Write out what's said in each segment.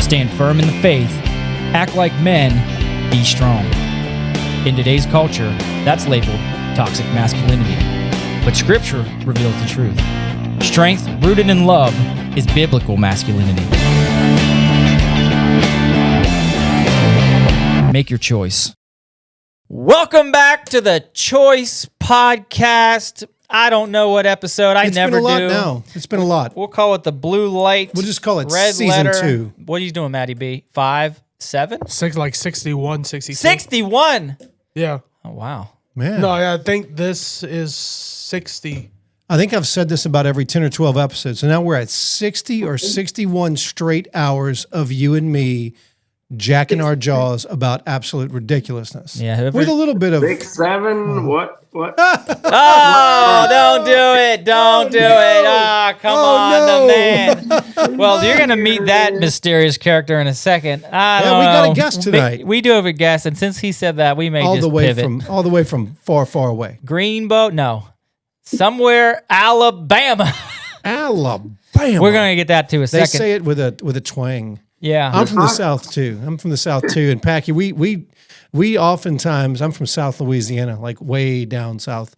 Stand firm in the faith. Act like men. Be strong. In today's culture, that's labeled toxic masculinity. But Scripture reveals the truth. Strength rooted in love is biblical masculinity. Make your choice. Welcome back to the Choice Podcast. I don't know what episode. It's been a lot now. It's been a lot. We'll call it the blue light. We'll just call it red season letter. 2. What are you doing, Matty B? 5, 7? Like 61, 62. 61? Yeah. Oh, wow. Man. No, I think this is 60. I think I've said this about every 10 or 12 episodes. So now we're at 60 or 61 straight hours of you and me jacking our jaws about absolute ridiculously. Yeah. With a little bit of... 6, 7, what? Oh, don't do it. Don't do it. Ah, come on, the man. Well, you're going to meet that mysterious character in a second. we got a guest tonight. We do have a guest, and since he said that, we may all just the way pivot. all the way from far, far away. Greenbow? No. Somewhere, Alabama. Alabama. We're going to get that to a They second. say it with a twang. Yeah. I'm from the South too. And Packy, we oftentimes, I'm from South Louisiana, like way down south,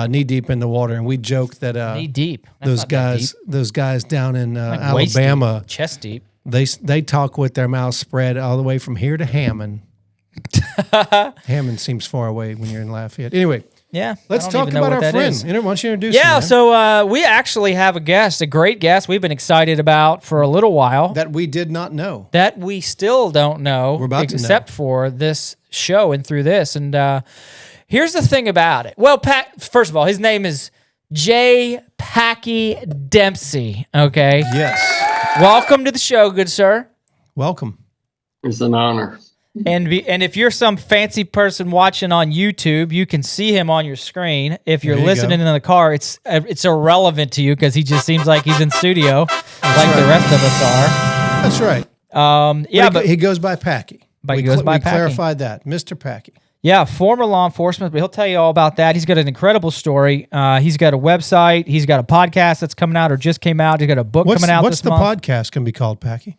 knee deep in the water, and we joke that knee deep. those guys down in Like waist Alabama, deep, chest deep. they talk with their mouths spread all the way from here to Hammond. Hammond seems far away when you're in Lafayette. Anyway, Yeah. let's talk about our friend. Why don't you introduce him? Yeah, man? so we actually have a guest, a great guest we've been excited about for a little while. That we did not know. That we still don't know, We're about to except for this show and through this. And here's the thing about it. Well, first of all, his name is J. Packy Dempsey, okay? Yes. Welcome to the show, good sir. Welcome. It's an honor. And if you're some fancy person watching on YouTube, you can see him on your screen. If you're There you listening go. in the car, it's irrelevant to you because he just seems like he's in studio, like the rest of us are. That's right. But he goes by Packy. He goes by we Packy. clarified that. Mr. Packy. Yeah, former law enforcement, but he'll tell you all about that. He's got an incredible story. He's got a website. He's got a podcast that's coming out or just came out. He's got a book coming out What's this the month. podcast can be called, Packy?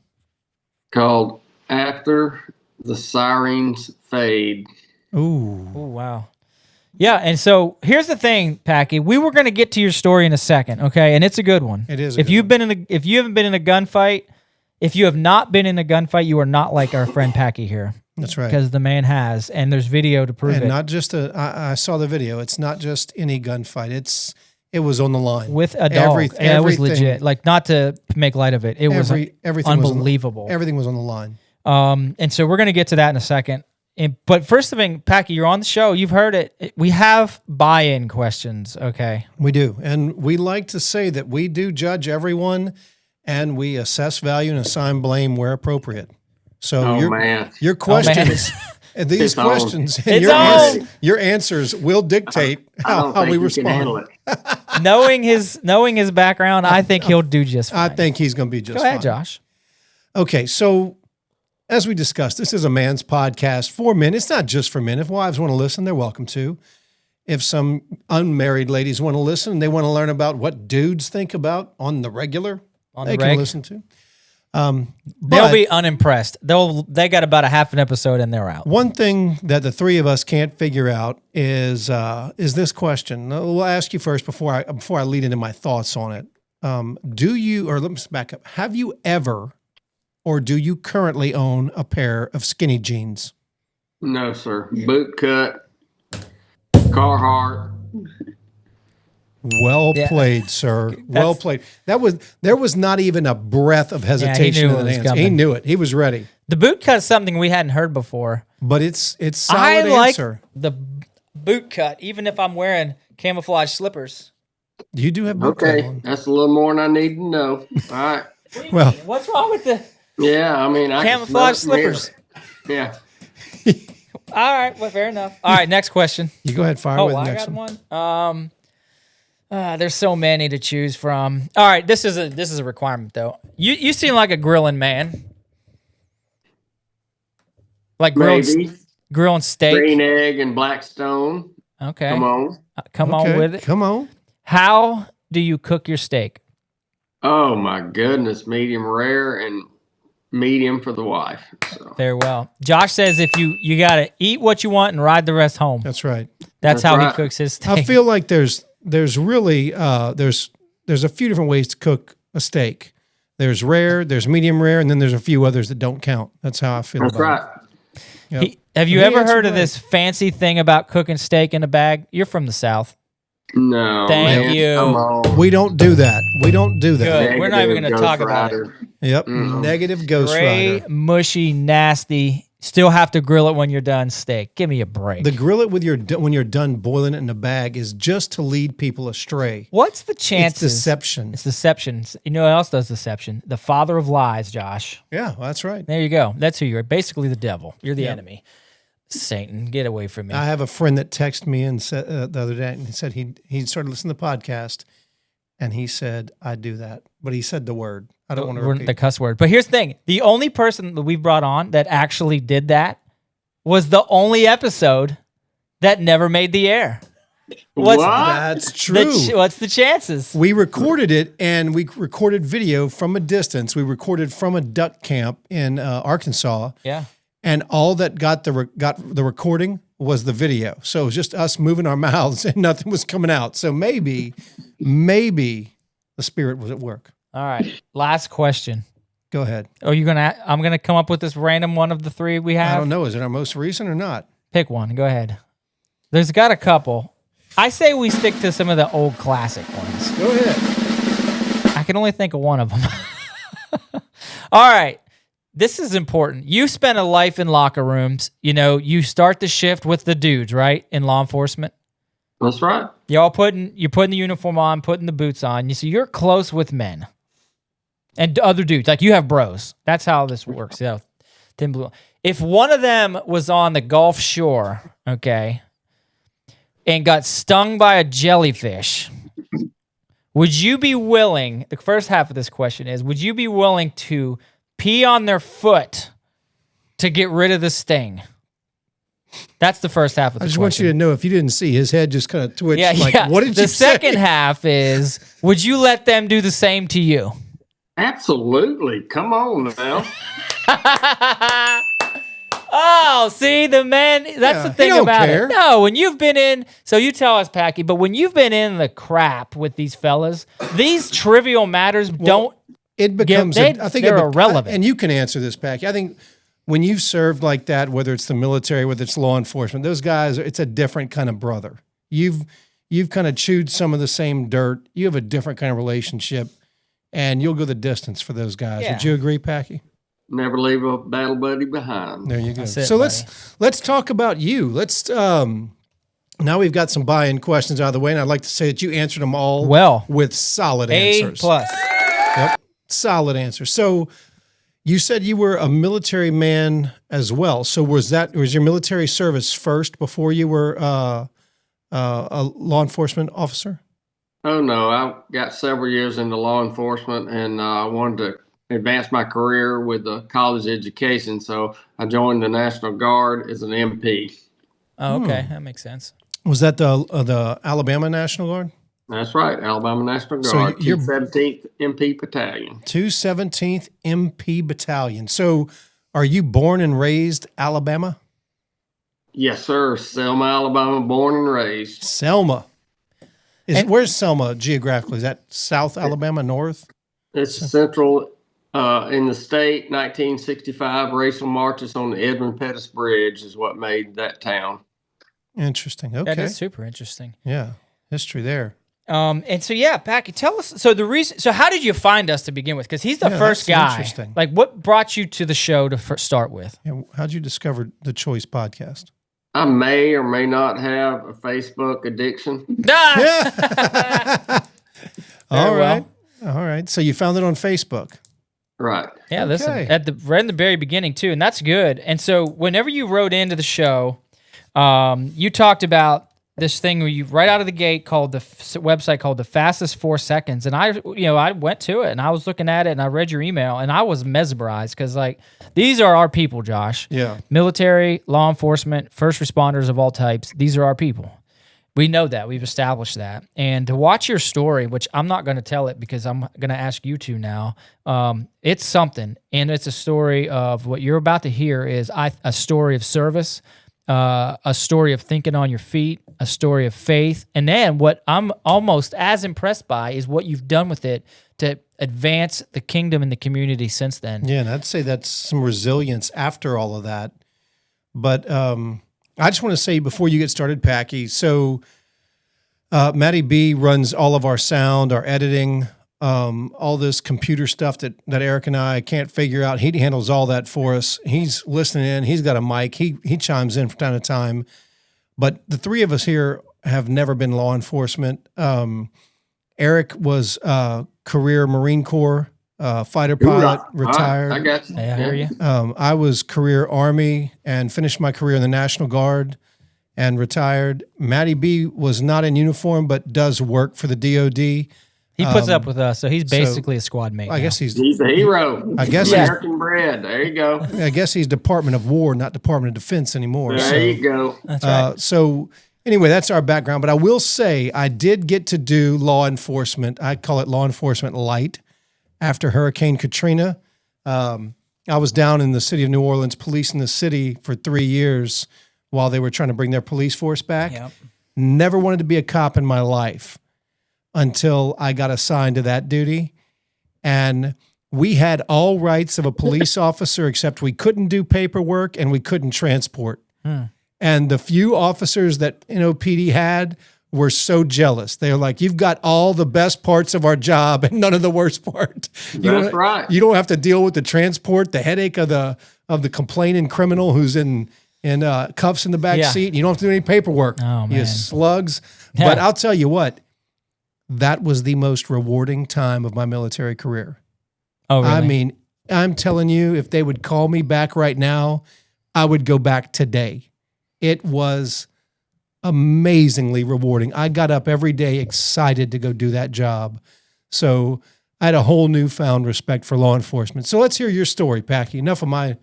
Called After the Sirens Fade. Ooh. Oh, wow. Yeah, and so here's the thing, Packy. We were going to get to your story in a second, okay? And it's a good one. It is a If good you've one. if you haven't been in a gunfight, if you have not been in a gunfight, you are not like our friend Packy here. That's right. Because the man has, and there's video to prove And it. not just I saw the video. It's not just any gunfight. It was on the line. With a dog. Yeah, it was everything- legit. Like, not to make light of it. It was everything unbelievable. Everything was on the line. And so we're going to get to that in a second. But first thing, Packy, you're on the show. You've heard it. We have buy-in questions, okay? We do. And we like to say that we do judge everyone and we assess value and assign blame where appropriate. So your questions, and these It's on. questions and It's your answers will dictate I don't how think we you can handle respond. it. knowing his background, I think he'll do just I fine. think he's going to be just Go ahead, fine. Josh. Okay, so as we discussed, this is a man's podcast for men. It's not just for men. If wives want to listen, they're welcome to. If some unmarried ladies want to listen, they want to learn about what dudes think about on the regular, they can listen to. They'll But be unimpressed. They got about a half an episode and they're out. one thing that the three of us can't figure out is this question. We'll ask you first before I lead into my thoughts on it. Let me back up. Have you ever or do you currently own a pair of skinny jeans? No, sir. Boot cut, Carhartt. Well played, sir. Well played. There was not even a breath of hesitation knew in it the was answer. coming. He knew it. He was ready. The boot cut is something we hadn't heard before. But it's solid I like answer. the boot cut, even if I'm wearing camouflage slippers. You do have boot cut Okay, on. that's a little more than I need to know. All right. Well, What's wrong with the Yeah, I mean, I can camouflage smell it from slippers? here. Yeah. All right, well, fair enough. All right, next question. you go ahead, fire with the I next got one. one. There's so many to choose from. All right, this is a requirement though. You seem like a grilling man. Like Maybe. grilling steak. Green egg and Blackstone. Okay. Come on. Come Okay, on with it. Come on. How do you cook your steak? Oh, my goodness. Medium rare and medium for the wife. So. Very well. Josh says if you got to eat what you want and ride the rest home. That's right. That's how right. he cooks his steak. I feel like there's really there's a few different ways to cook a steak. There's rare, there's medium rare, and then there's a few others that don't count. That's how I feel That's about right. it. Yep. Have you He ever answered heard of right. this fancy thing about cooking steak in a bag? You're from the South. No. Thank man, you. Come on. We don't do that. We don't do that. Good. We're not even Negative gonna talk Ghost about it. Rider. Yep. Negative Ghost Gray, Rider. mushy, nasty. Still have to grill it when you're done steak. Give me a break. The grill it with when you're done boiling it in a bag is just to lead people astray. What's the chances? It's deception. It's deception. You know what else does deception? The father of lies, Josh. Yeah, that's right. There you go. That's who you are. Basically the devil. You're the enemy. Satan, get away from me. I have a friend that texted me and said the other day, and he said he started listening to the podcast, and he said, I do that. But he said the word. I don't want to repeat. The cuss word. But here's the thing. The only person that we've brought on that actually did that was the only episode that never made the air. What? That's true. What's the chances? We recorded it, and we recorded video from a distance. We recorded from a duck camp in Arkansas, Yeah. and all that got the recording was the video. So it was just us moving our mouths, and nothing was coming out. So maybe the spirit was at work. All right. Last question. Go ahead. Are you gonna? I'm gonna come up with this random one of the three we I have. don't know. Is it our most recent or not? Pick one. Go ahead. There's got a couple. I say we stick to some of the old classic ones. Go ahead. I can only think of one of them. All right. This is important. You spent a life in locker rooms. You know, you start the shift with the dudes, right? In law enforcement. That's right. You're putting the uniform on, putting the boots on. So you're close with men and other dudes. Like you have bros. That's how this works. Yeah. Thin blue. If one of them was on the Gulf Shore, okay, and got stung by a jellyfish, would you be willing, the first half of this question is, would you be willing to pee on their foot to get rid of the sting? That's the first half of the I just question. want you to know, if you didn't see, his head just kind of twitched. Yeah, like, yeah. what did the you say? second half is, would you let them do the same to you? Absolutely. Come on now. Oh, see, the men, that's Yeah, the he thing don't about care. it. No, when you've been in, so you tell us, Packy, but when you've been in the crap with these fellas, these trivial matters don't, It becomes. they- I think they're it irrelevant. And you can answer this, Packy. I think when you've served like that, whether it's the military, whether it's law enforcement, those guys, it's a different kind of brother. You've kind of chewed some of the same dirt. You have a different kind of relationship, and you'll go the distance for those guys. Yeah. Would you agree, Packy? Never leave a battle buddy behind. There you go. That's it, So buddy. let's talk about you. Let's now we've got some buy-in questions out of the way, and I'd like to say that you answered them all Well. with solid A+. answers. Yep, solid answers. So you said you were a military man as well. So was your military service first before you were a law enforcement officer? Oh, no. I got several years into law enforcement, and I wanted to advance my career with the college education. So I joined the National Guard as an MP. Oh, okay, that makes sense. Was that the Alabama National Guard? That's right. Alabama National So Guard, you're- 217th MP Battalion. 217th MP Battalion. So are you born and raised Alabama? Yes, sir. Selma, Alabama, born and raised. Selma. And- Where's Selma geographically? Is that South Alabama, North? It's central in the state. 1965 racial marches on the Edmund Pettus Bridge is what made that town. Interesting. Okay. That is super interesting. Yeah. History there. And so, yeah, Packy, tell us, so how did you find us to begin with? Because he's the Yeah, first that's guy. interesting. Like, what brought you to the show to start with? Yeah, how'd you discover the Choice podcast? I may or may not have a Facebook addiction. Ah! All Very right. All right. So you found it on Facebook. Right. Yeah, listen, Okay. right in the very beginning too, and that's good. And so whenever you wrote into the show, you talked about this thing where you right out of the gate called the website called the fastest 4 seconds, and I went to it and I was looking at it and I read your email and I was mesmerized because like these are our people, Josh. Yeah. Military, law enforcement, first responders of all types. These are our people. We know that. We've established that. And to watch your story, which I'm not going to tell it because I'm going to ask you to now, it's something. And it's a story of what you're about to hear is a story of service, a story of thinking on your feet, a story of faith. And then what I'm almost as impressed by is what you've done with it to advance the kingdom and the community since then. Yeah, and I'd say that's some resilience after all of that. But I just want to say before you get started, Packy, so Matty B runs all of our sound, our editing, all this computer stuff that Eric and I can't figure out. He handles all that for us. He's listening in. He's got a mic. He chimes in from time to time. But the three of us here have never been law enforcement. Eric was career Marine Corps, fighter pilot, retired. I got you. Hey, I hear you. I was career Army and finished my career in the National Guard and retired. Matty B was not in uniform, but does work for the DOD. He puts up with us, so he's basically a squad mate. I guess He's a hero. I guess American bread. There you go. I guess he's Department of War, not Department of Defense anymore. There you go. That's right. So anyway, that's our background. But I will say I did get to do law enforcement. I call it law enforcement light after Hurricane Katrina. I was down in the city of New Orleans, policing the city for 3 years while they were trying to bring their police force back. Yep. Never wanted to be a cop in my life until I got assigned to that duty. And we had all rights of a police officer, except we couldn't do paperwork and we couldn't transport. And the few officers that NOPD had were so jealous. They were like, you've got all the best parts of our job and none of the worst part. That's right. You don't have to deal with the transport, the headache of the complaining criminal who's in cuffs in the back seat. You don't have to do any paperwork. Oh, man. You slugs. Yeah. But I'll tell you what, that was the most rewarding time of my military career. Oh, really? I mean, I'm telling you, if they would call me back right now, I would go back today. It was amazingly rewarding. I got up every day excited to go do that job. So I had a whole newfound respect for law enforcement. So let's hear your story, Packy. Enough of my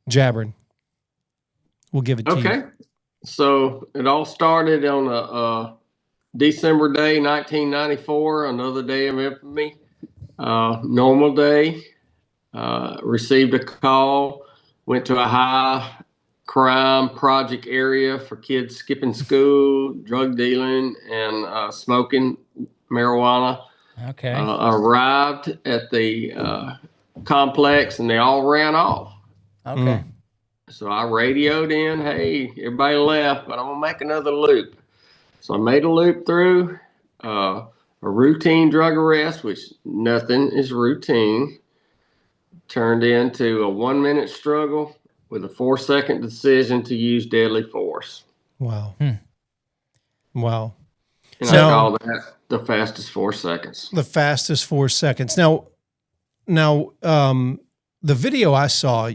jabbering. We'll give it to you. Okay. So it all started on a December day, 1994, another day of infamy. Normal day. Received a call, went to a high crime project area for kids skipping school, drug dealing, and smoking marijuana. Okay. Arrived at the complex and they all ran off. Okay. So I radioed in, hey, everybody left, but I'm going to make another loop. So I made a loop through a routine drug arrest, which nothing is routine, turned into a 1-minute struggle with a 4-second decision to use deadly force. Wow. Wow. And I call that the fastest 4 seconds. The fastest 4 seconds. Now, the video I saw,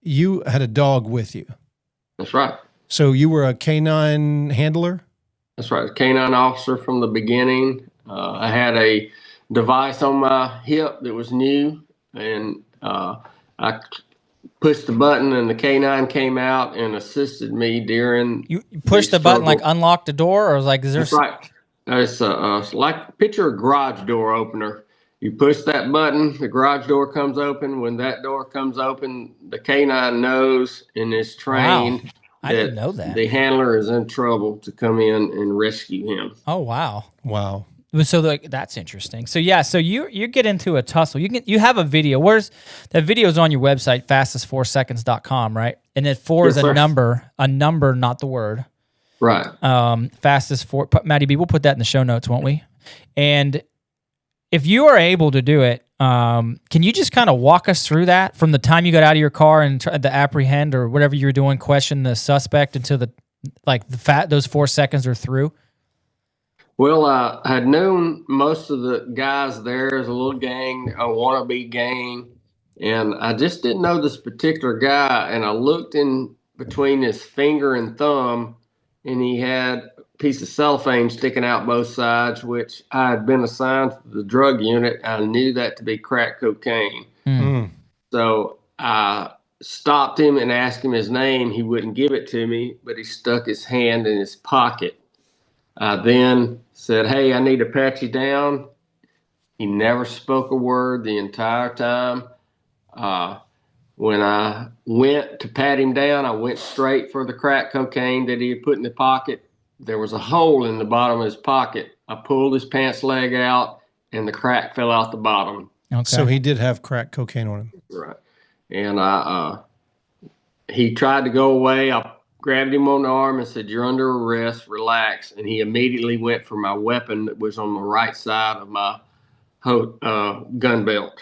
you had a dog with you. That's right. So you were a canine handler? That's right. Canine officer from the beginning. I had a device on my hip that was new, and I pushed the button, and the canine came out and assisted me during. You pushed the button, like unlock the door, or like is there? That's right. It's like picture a garage door opener. You push that button, the garage door comes open. When that door comes open, the canine knows and is trained. Wow. I didn't know that. The handler is in trouble to come in and rescue him. Oh, wow. Wow. So that's interesting. So yeah, so you get into a tussle. You have a video. Where's that video is on your website, fastest4seconds.com, right? And then 4 is a number, not the word. Right. Fastest 4. Matty B, we'll put that in the show notes, won't we? And if you are able to do it, can you just kind of walk us through that from the time you got out of your car and tried to apprehend or whatever you were doing, question the suspect until those 4 seconds are through? Well, I had known most of the guys there as a little gang, a wannabe gang, and I just didn't know this particular guy. And I looked in between his finger and thumb, and he had a piece of cellophane sticking out both sides, which I had been assigned to the drug unit. I knew that to be crack cocaine. So I stopped him and asked him his name. He wouldn't give it to me, but he stuck his hand in his pocket. I then said, "Hey, I need to pat you down." He never spoke a word the entire time. When I went to pat him down, I went straight for the crack cocaine that he had put in the pocket. There was a hole in the bottom of his pocket. I pulled his pants leg out, and the crack fell out the bottom. Okay. So he did have crack cocaine on him. Right. And he tried to go away. I grabbed him on the arm and said, "You're under arrest. Relax." And he immediately went for my weapon that was on the right side of my gun belt.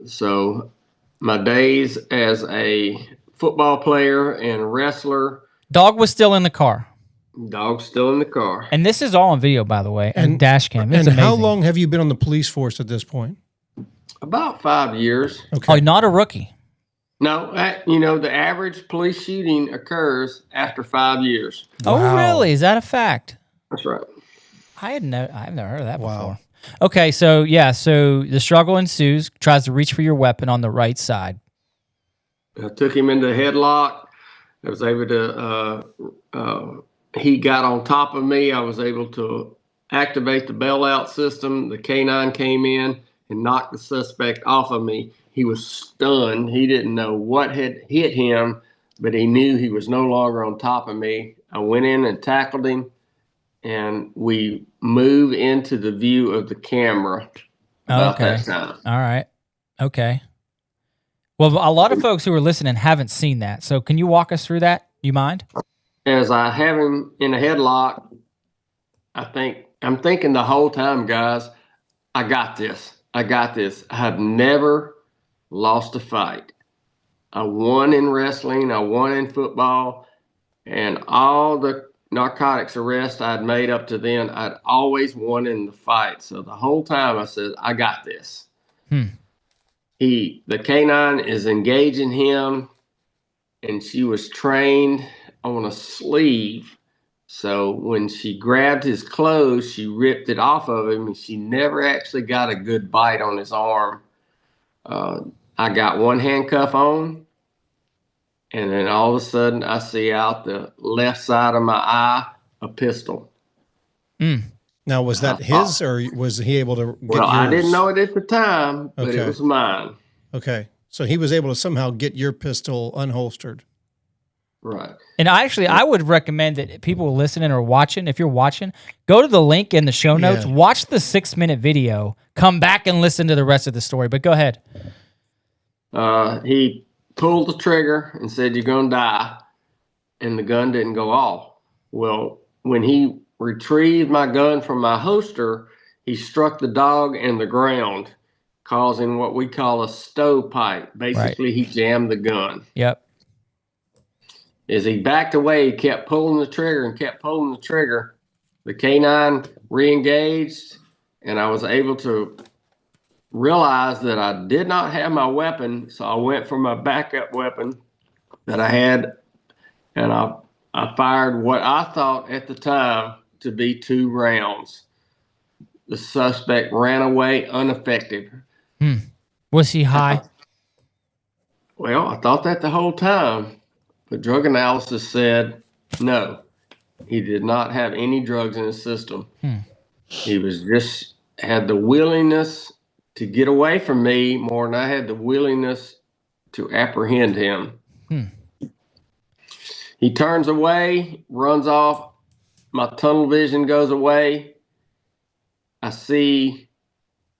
So my days as a football player and wrestler. Dog was still in the car. Dog's still in the car. And this is all on video, by the way, and dash cam. It's and amazing. how long have you been on the police force at this point? About 5 years. Okay. Oh, not a rookie. No, the average police shooting occurs after 5 years. Oh, Wow. really? Is that a fact? That's right. I've never heard of that Wow. before. Okay, so the struggle ensues. Tries to reach for your weapon on the right side. I took him into a headlock. I was able to, he got on top of me. I was able to activate the bailout system. The K9 came in and knocked the suspect off of me. He was stunned. He didn't know what had hit him, but he knew he was no longer on top of me. I went in and tackled him, and we moved into the view of the camera about that time. All right. Okay. Well, a lot of folks who are listening haven't seen that. So can you walk us through that? You mind? As I have him in a headlock, I'm thinking the whole time, guys, I got this. I got this. I have never lost a fight. I won in wrestling. I won in football. And all the narcotics arrests I'd made up to then, I'd always won in the fight. So the whole time I said, I got this. The K9 is engaging him, and she was trained on a sleeve. So when she grabbed his clothes, she ripped it off of him, and she never actually got a good bite on his arm. I got one handcuff on, and then all of a sudden I see out the left side of my eye a pistol. Now, was that his, or was he able to get yours? I didn't know it at the time, but it was mine. Okay. So he was able to somehow get your pistol unholstered. Right. And I would recommend that people listening or watching, if you're watching, go to the link in the show notes, watch the 6-minute video, come back and listen to the rest of the story. But go ahead. He pulled the trigger and said, "You're going to die." And the gun didn't go off. Well, when he retrieved my gun from my holster, he struck the dog in the ground, causing what we call a stovepipe. Basically, He jammed the gun. Yep. As he backed away, he kept pulling the trigger and kept pulling the trigger. The K9 re-engaged, and I was able to realize that I did not have my weapon, so I went for my backup weapon that I had, and I fired what I thought at the time to be 2 rounds. The suspect ran away unaffected. Was he high? Well, I thought that the whole time, but drug analysis said no. He did not have any drugs in his system. He was just had the willingness to get away from me more than I had the willingness to apprehend him. He turns away, runs off. My tunnel vision goes away. I see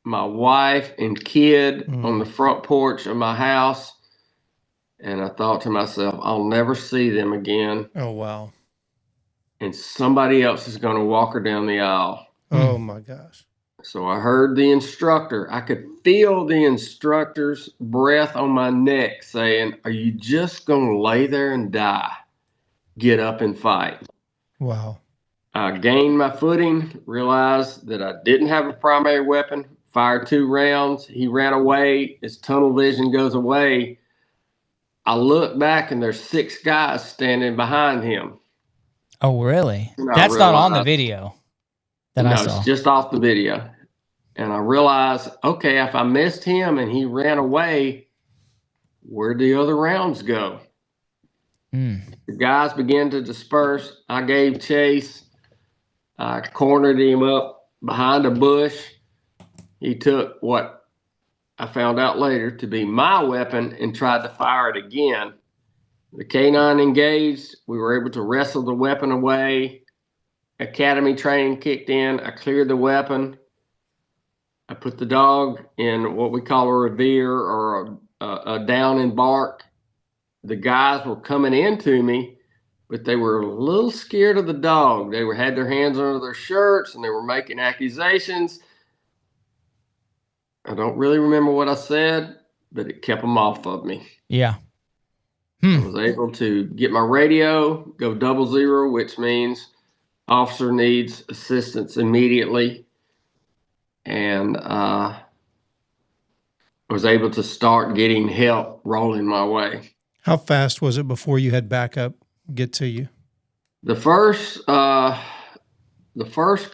my wife and kid on the front porch of my house. And I thought to myself, I'll never see them again. Oh, wow. And somebody else is going to walk her down the aisle. Oh, my gosh. So I heard the instructor. I could feel the instructor's breath on my neck saying, "Are you just going to lay there and die? Get up and fight." Wow. I gained my footing, realized that I didn't have a primary weapon, fired 2 rounds. He ran away. His tunnel vision goes away. I look back, and there's 6 guys standing behind him. Oh, really? And That's not on the video that I saw. It's just off the video. And I realized, okay, if I missed him and he ran away, where'd the other rounds go? The guys began to disperse. I gave chase. I cornered him up behind a bush. He took what I found out later to be my weapon and tried to fire it again. The canine engaged. We were able to wrestle the weapon away. Academy training kicked in. I cleared the weapon. I put the dog in what we call a revere or a down and bark. The guys were coming into me, but they were a little scared of the dog. They had their hands under their shirts and they were making accusations. I don't really remember what I said, but it kept them off of me. Yeah. I was able to get my radio, go 00, which means officer needs assistance immediately. And I was able to start getting help rolling my way. How fast was it before you had backup get to you? The first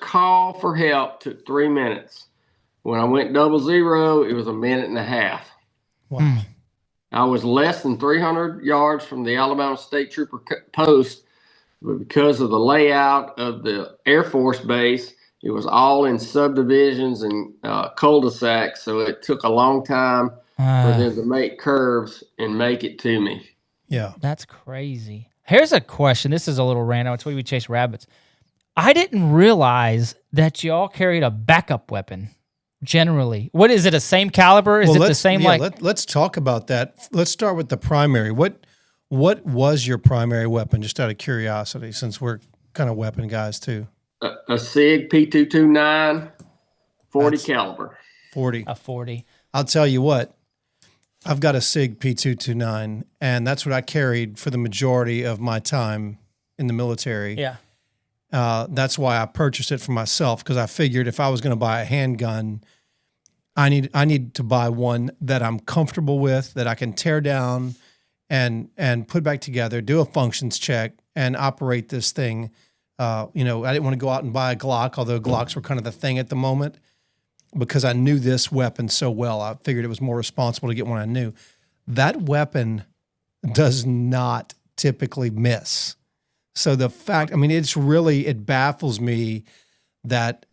call for help took 3 minutes. When I went 00, it was a minute and a half. Wow. I was less than 300 yards from the Alabama State Trooper post, but because of the layout of the Air Force Base, it was all in subdivisions and cul-de-sacs, so it took a long time for them to make curves and make it to me. Yeah. That's crazy. Here's a question. This is a little random. It's why we chase rabbits. I didn't realize that y'all carried a backup weapon. Generally, what is it? A same caliber? Is it the same? Let's talk about that. Let's start with the primary. What was your primary weapon? Just out of curiosity, since we're kind of weapon guys too. A SIG P229, 40 caliber. 40. A 40. I'll tell you what. I've got a SIG P229, and that's what I carried for the majority of my time in the military. Yeah. That's why I purchased it for myself, because I figured if I was going to buy a handgun, I need to buy one that I'm comfortable with, that I can tear down and put back together, do a functions check, and operate this thing. I didn't want to go out and buy a Glock, although Glocks were kind of the thing at the moment, because I knew this weapon so well. I figured it was more responsible to get one I knew. That weapon does not typically miss. So the fact, it baffles me that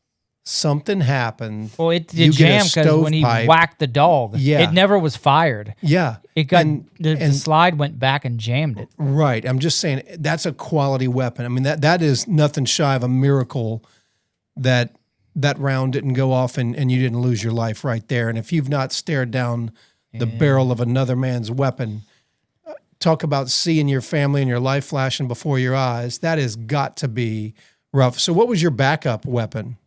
something happened. Well, it did jam because when he whacked the dog, it never was fired. Yeah. It got, the slide went back and jammed it. Right. I'm just saying that's a quality weapon. I mean, that is nothing shy of a miracle that round didn't go off and you didn't lose your life right there. And if you've not stared down the barrel of another man's weapon, talk about seeing your family and your life flashing before your eyes. That has got to be rough. So what was your backup weapon?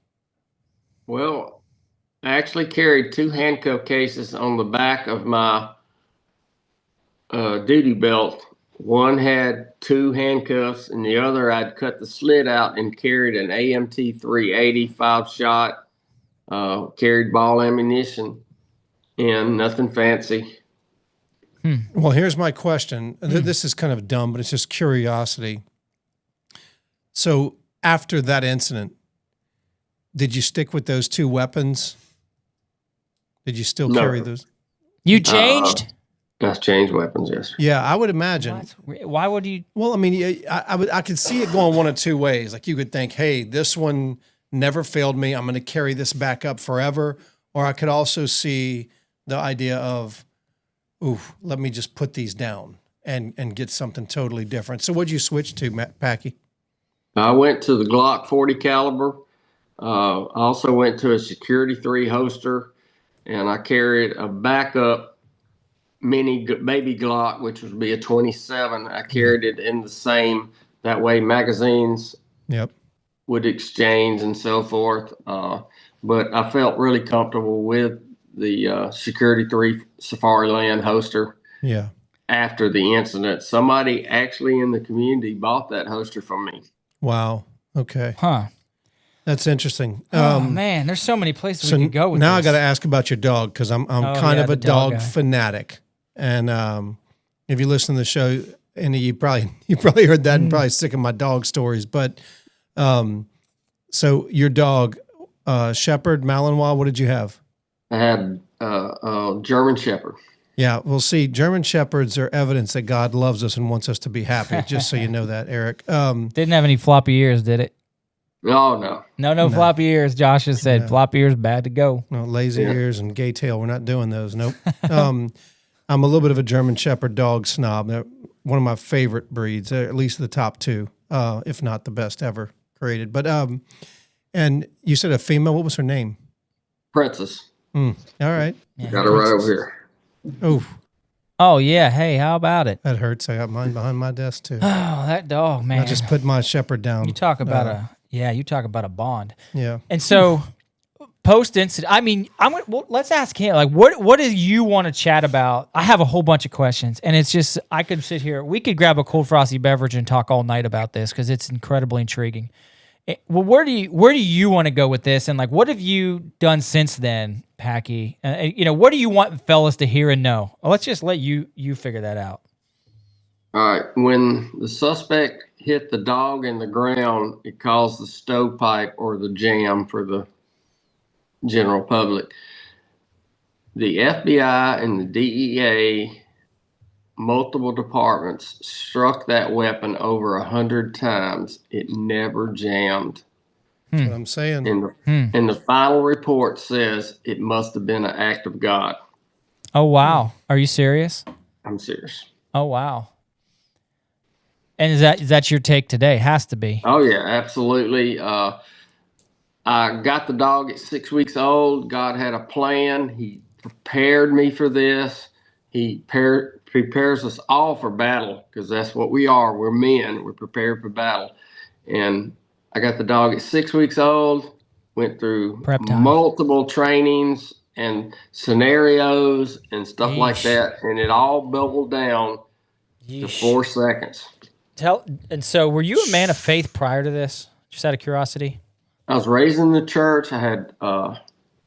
Well, I actually carried 2 handcuff cases on the back of my duty belt. One had 2 handcuffs, and the other I'd cut the slit out and carried an AMT 380 5-shot, carried ball ammunition, and nothing fancy. Well, here's my question. This is kind of dumb, but it's just curiosity. So after that incident, did you stick with those 2 weapons? Did you still carry those? You changed? I've changed weapons, yes. Yeah, I would imagine. Why would you? Well, I mean, I could see it going one of 2 ways. Like you could think, hey, this one never failed me. I'm going to carry this back up forever. Or I could also see the idea of, ooh, let me just put these down and get something totally different. So what'd you switch to, Packy? I went to the Glock 40 caliber. I also went to a Security 3 holster, and I carried a backup mini baby Glock, which would be a 27. I carried it in the same, that way magazines would exchange and so forth. But I felt really comfortable with the Security 3 Safari Land holster. Yeah. After the incident, somebody actually in the community bought that holster from me. Wow. Okay. Huh. That's interesting. Oh man, there's so many places we could go with now this. I got to ask about your dog, because I'm kind of a dog fanatic. And if you listen to the show, and you probably heard that and probably sick of my dog stories. But so your dog, Shepherd, Malinois, what did you have? I had a German Shepherd. Yeah, well, see, German Shepherds are evidence that God loves us and wants us to be happy, just so you know that, Eric. Didn't have any floppy ears, did it? Oh, no. No floppy ears. Josh has said floppy ears bad to go. No, lazy ears and gay tail. We're not doing those. Nope. I'm a little bit of a German Shepherd dog snob. They're one of my favorite breeds, at least the top two, if not the best ever created. But and you said a female. What was her name? Princess. All right. Yeah. Got her right over here. Oh yeah. Hey, how about it? That hurts. I got mine behind my desk too. Oh, that dog, man. I just put my Shepherd down. You talk about you talk about a bond. Yeah. And so post incident, I mean, let's ask him, like, what do you want to chat about? I have a whole bunch of questions, and it's just, I could sit here, we could grab a cold frosty beverage and talk all night about this because it's incredibly intriguing. Well, where do you want to go with this? And like, what have you done since then, Packy? What do you want fellas to hear and know? Let's just let you figure that out. All right. When the suspect hit the dog in the ground, it caused the stovepipe or the jam for the general public. The FBI and the DEA, multiple departments, struck that weapon over 100 times. It never jammed. That's what I'm saying. And the final report says it must have been an act of God. Oh, wow. Are you serious? I'm serious. Oh, wow. And is that your take today? Has to be. Oh, yeah, absolutely. I got the dog at 6 weeks old. God had a plan. He prepared me for this. He prepares us all for battle because that's what we are. We're men. We're prepared for battle. And I got the dog at 6 weeks old, went through multiple trainings and scenarios and stuff like that. And it all bubbled down to 4 seconds. And so were you a man of faith prior to this? Just out of curiosity? I was raised in the church. I had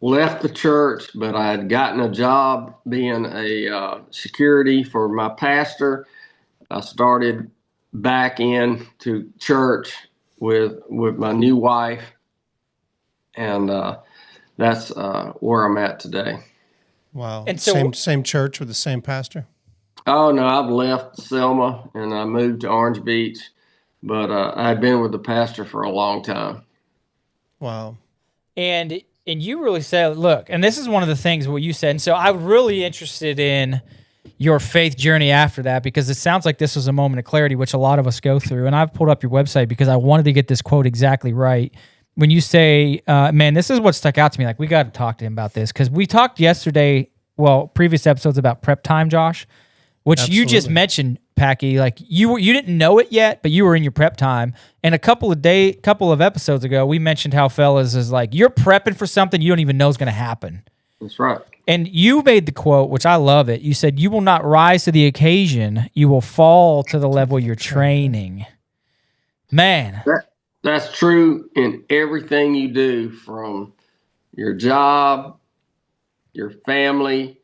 left the church, but I had gotten a job being a security for my pastor. I started back into church with my new wife, and that's where I'm at today. Wow. And so, same church with the same pastor? Oh, no, I've left Selma, and I moved to Orange Beach, but I had been with the pastor for a long time. Wow. And you really said, look, and this is one of the things what you said. And so I'm really interested in your faith journey after that, because it sounds like this was a moment of clarity, which a lot of us go through. And I've pulled up your website because I wanted to get this quote exactly right. When you say, man, this is what stuck out to me. Like, we got to talk to him about this because we talked yesterday, previous episodes about prep time, Josh, which Absolutely. you just mentioned, Packy. Like you didn't know it yet, but you were in your prep time. And a couple of episodes ago, we mentioned how fellas is like, you're prepping for something you don't even know is going to happen. That's right. And you made the quote, which I love it. You said, you will not rise to the occasion. You will fall to the level you're training. Man. That's true in everything you do, from your job, your family,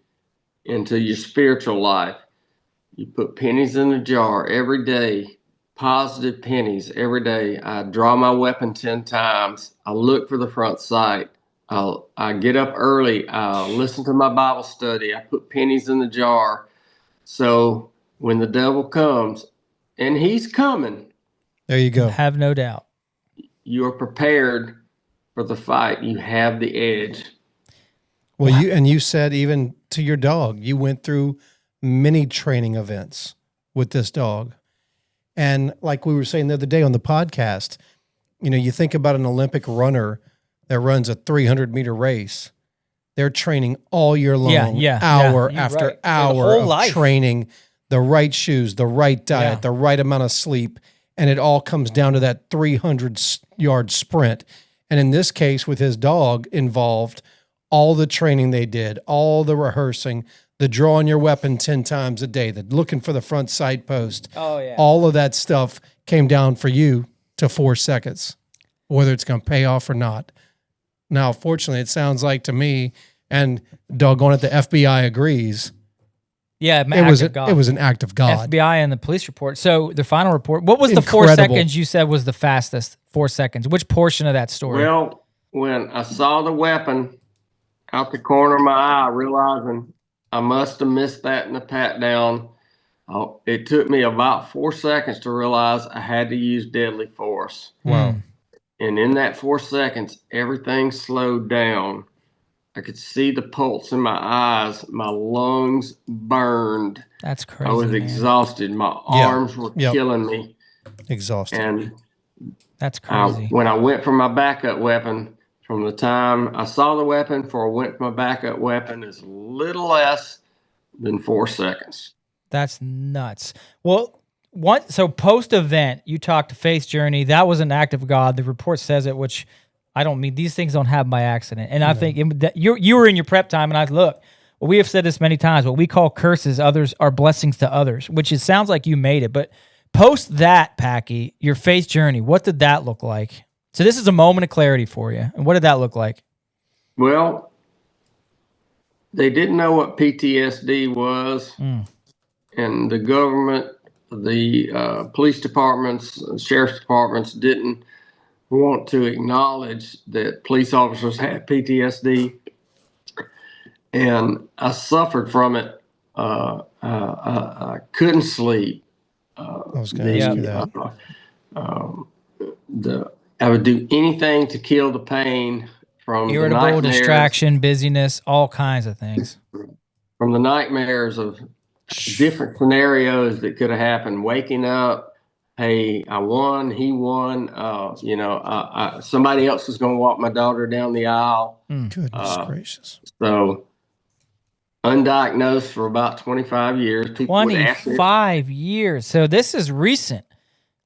into your spiritual life. You put pennies in a jar every day, positive pennies every day. I draw my weapon 10 times. I look for the front sight. I get up early. I listen to my Bible study. I put pennies in the jar. So when the devil comes, and he's coming. There you go. Have no doubt. You are prepared for the fight. You have the edge. Well, you said even to your dog, you went through many training events with this dog. And like we were saying the other day on the podcast, you think about an Olympic runner that runs a 300-meter race. They're training all year long, hour after hour of training, the right shoes, the right diet, the right amount of sleep, and it all comes down to that 300-yard sprint. And in this case, with his dog involved, all the training they did, all the rehearsing, the drawing your weapon 10 times a day, the looking for the front sight post, all of that stuff came down for you to 4 seconds, whether it's going to pay off or not. Now, fortunately, it sounds like to me, and doggone it, the FBI agrees. Yeah, it was an act of God. FBI and the police report. So the final report, what was the 4 seconds you said was the fastest? 4 seconds. Which portion of that story? Well, when I saw the weapon out the corner of my eye, realizing I must have missed that in the pat down, it took me about 4 seconds to realize I had to use deadly force. Wow. And in that 4 seconds, everything slowed down. I could see the pulse in my eyes. My lungs burned. That's crazy. I was man. exhausted. My arms were killing me. Exhausted. And that's crazy. When I went for my backup weapon, from the time I saw the weapon before I went for my backup weapon, is little less than 4 seconds. That's nuts. Well, so post-event, you talked to Faith Journey. That was an act of God. The report says it, which I don't mean. These things don't happen by accident. And I think that you were in your prep time, and I look. Well, we have said this many times. What we call curses, others are blessings to others, which it sounds like you made it. But post that, Packy, your Faith Journey, what did that look like? So this is a moment of clarity for you. And what did that look like? Well, they didn't know what PTSD was. And the government, the police departments, sheriff's departments didn't want to acknowledge that police officers had PTSD. And I suffered from it. I couldn't sleep. I was going to ask you that. I would do anything to kill the pain from irritable, distraction, busyness, all kinds of things. From the nightmares of different scenarios that could have happened. Waking up, hey, I won, he won. Somebody else was going to walk my daughter down the aisle. Goodness gracious. So undiagnosed for about 25 years. People 25 years. So this is recent,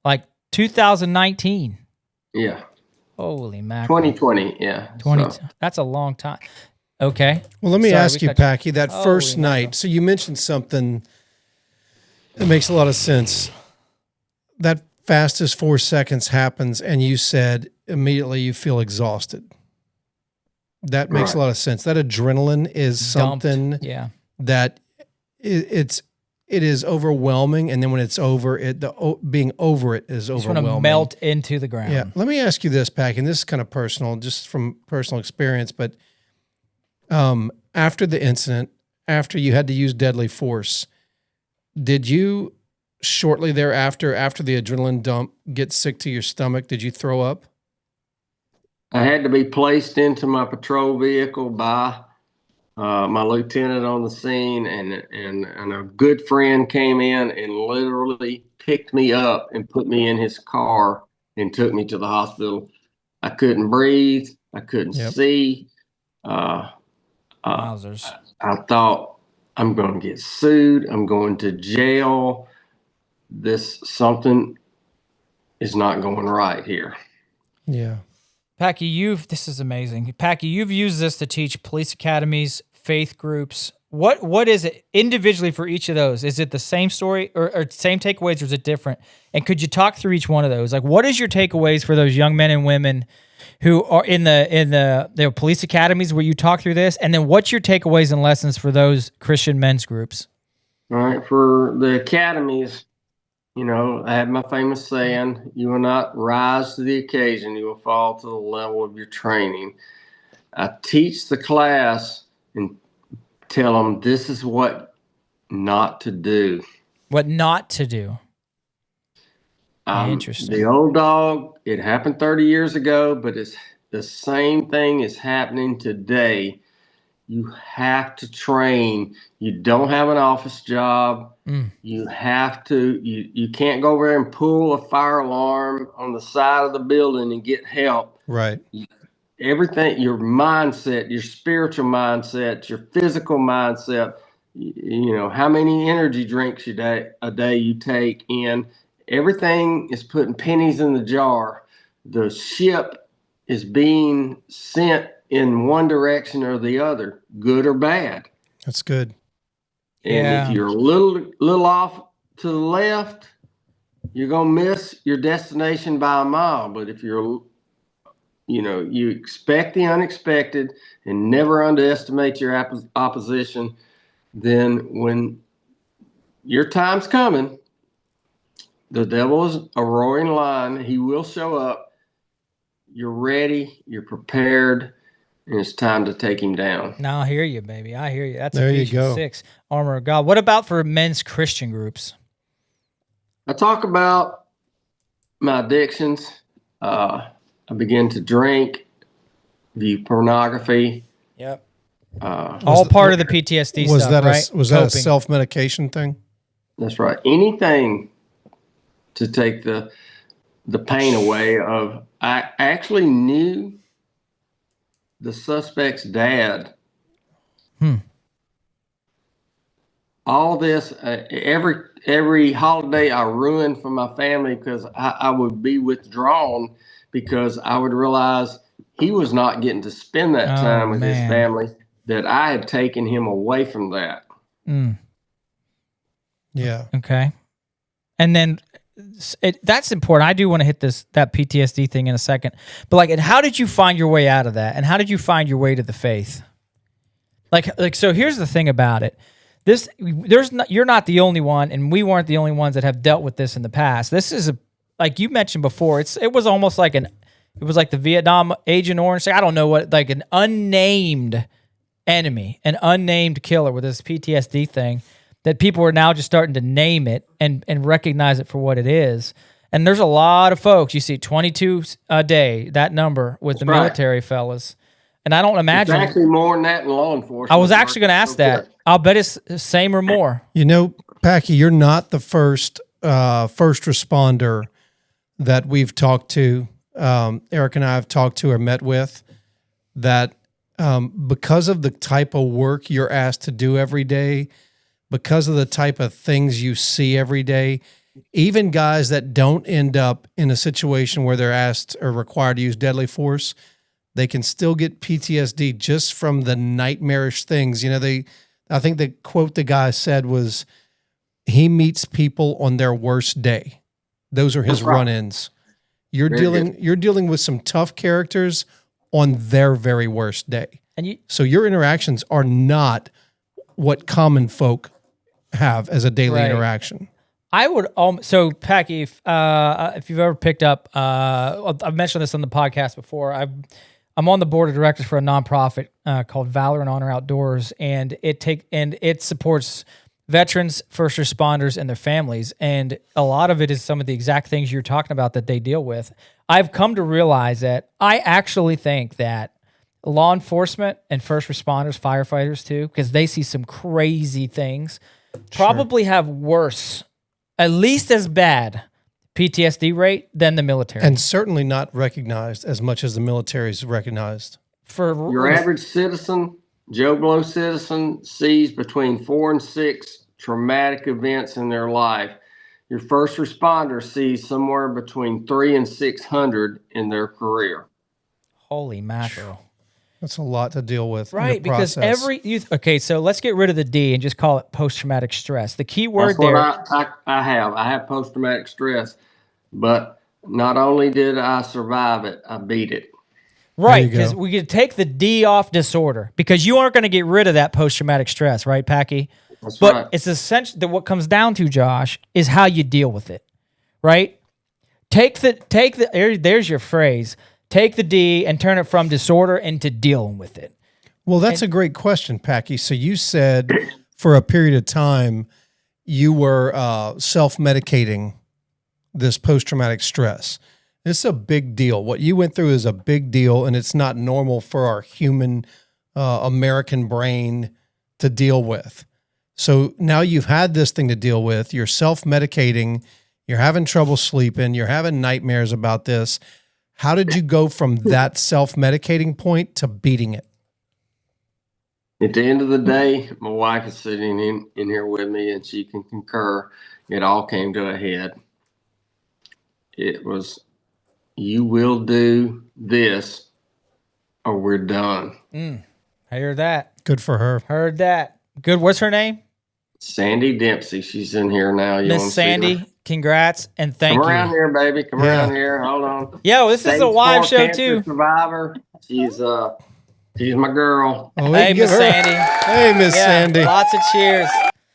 like 2019. Yeah. Holy mackerel. 2020, yeah. 20. So. That's a long time. Okay. Well, let me ask you, Packy, that first night. So you mentioned something that makes a lot of sense. That fastest 4 seconds happens, and you said immediately you feel exhausted. That makes a lot of sense. That adrenaline is something that it is overwhelming, and then when it's over, being over it is overwhelming. You want to melt into the ground. Yeah. Let me ask you this, Packy, and this is kind of personal, just from personal experience, but after the incident, after you had to use deadly force, did you shortly thereafter, after the adrenaline dump, get sick to your stomach? Did you throw up? I had to be placed into my patrol vehicle by my lieutenant on the scene, and a good friend came in and literally picked me up and put me in his car and took me to the hospital. I couldn't breathe. I couldn't see. Wowzers. I thought, I'm going to get sued. I'm going to jail. Something is not going right here. Yeah. Packy, this is amazing. Packy, you've used this to teach police academies, faith groups. What is it individually for each of those? Is it the same story or same takeaways, or is it different? And could you talk through each one of those? Like, what is your takeaways for those young men and women who are in the police academies where you talk through this? And then what's your takeaways and lessons for those Christian men's groups? All right. For the academies, I have my famous saying, you will not rise to the occasion, you will fall to the level of your training. I teach the class and tell them this is what not to do. What not to do. Interesting. The old dog, it happened 30 years ago, but it's the same thing is happening today. You have to train. You don't have an office job. You have to, you can't go over there and pull a fire alarm on the side of the building and get help. Right. Everything, your mindset, your spiritual mindset, your physical mindset, how many energy drinks a day you take in, everything is putting pennies in the jar. The ship is being sent in one direction or the other, good or bad. That's good. And if you're a little off to the left, you're going to miss your destination by a mile. But if you expect the unexpected and never underestimate your opposition, then when your time's coming, the devil is a roaring lion. He will show up. You're ready. You're prepared. And it's time to take him down. Now I hear you, baby. I hear you. That's there Ephesians you go. 6, armor of God. What about for men's Christian groups? I talk about my addictions. I began to drink, view pornography. Yep. All part of the PTSD Was stuff, that right? was that a Coping. self-medication thing? That's right. Anything to take the pain away of. I actually knew the suspect's dad. All this, every holiday I ruined for my family because I would be withdrawn because I would realize he was not getting to spend that time with his family, that I had taken him away from that. Yeah. Okay. And then that's important. I do want to hit that PTSD thing in a second. But like, and how did you find your way out of that? And how did you find your way to the faith? Like so here's the thing about it. You're not the only one, and we weren't the only ones that have dealt with this in the past. This is like you mentioned before, it was almost like it was like the Vietnam Agent Orange. I don't know what, like an unnamed enemy, an unnamed killer with this PTSD thing that people are now just starting to name it and recognize it for what it is. And there's a lot of folks, you see 22 a day, that number with the military fellas. And I don't imagine. It's actually more than that in law enforcement. I was actually going to ask that. I'll bet it's the same or more. You know, Packy, you're not the first responder that we've talked to. Eric and I have talked to or met with that because of the type of work you're asked to do every day, because of the type of things you see every day, even guys that don't end up in a situation where they're asked or required to use deadly force, they can still get PTSD just from the nightmarish things. You know, I think the quote the guy said was, he meets people on their worst day. Those are his run-ins. You're dealing with some tough characters on their very worst day. So your interactions are not what common folk have as a daily interaction. I would so Packy, if you've ever picked up, I've mentioned this on the podcast before. I'm on the board of directors for a nonprofit called Valor and Honor Outdoors, and it supports veterans, first responders, and their families. And a lot of it is some of the exact things you're talking about that they deal with. I've come to realize that I actually think that law enforcement and first responders, firefighters too, because they see some crazy things, probably have worse, at least as bad PTSD rate than the military. And certainly not recognized as much as the military is recognized. For your average citizen, Joe Blow citizen, sees between 4 and 6 traumatic events in their life. Your first responder sees somewhere between 300 and 600 in their career. Holy mackerel. That's a lot to deal with. Right, because okay, so let's get rid of the D and just call it post-traumatic stress. The key word there. I have post-traumatic stress, but not only did I survive it, I beat it. Right, because we could take the D off disorder, because you aren't going to get rid of that post-traumatic stress, right, Packy? That's but right. It's essential that what comes down to, Josh, is how you deal with it, right? There's your phrase. Take the D and turn it from disorder into dealing with it. Well, that's a great question, Packy. So you said for a period of time you were self-medicating this post-traumatic stress. It's a big deal. What you went through is a big deal, and it's not normal for our human American brain to deal with. So now you've had this thing to deal with. You're self-medicating. You're having trouble sleeping. You're having nightmares about this. How did you go from that self-medicating point to beating it? At the end of the day, my wife is sitting in here with me, and she can concur. It all came to a head. It was, you will do this or we're done. I heard that. Good for her. Heard that. Good. What's her name? Sandy Dempsey. She's in here now. Miss Sandy, congrats and thank you. Come around here, baby. Come around here. Hold on. Yo, this is a live show too. Survivor. She's my girl. Oh, hey, Miss Sandy. Hey, Miss Sandy. Lots of cheers.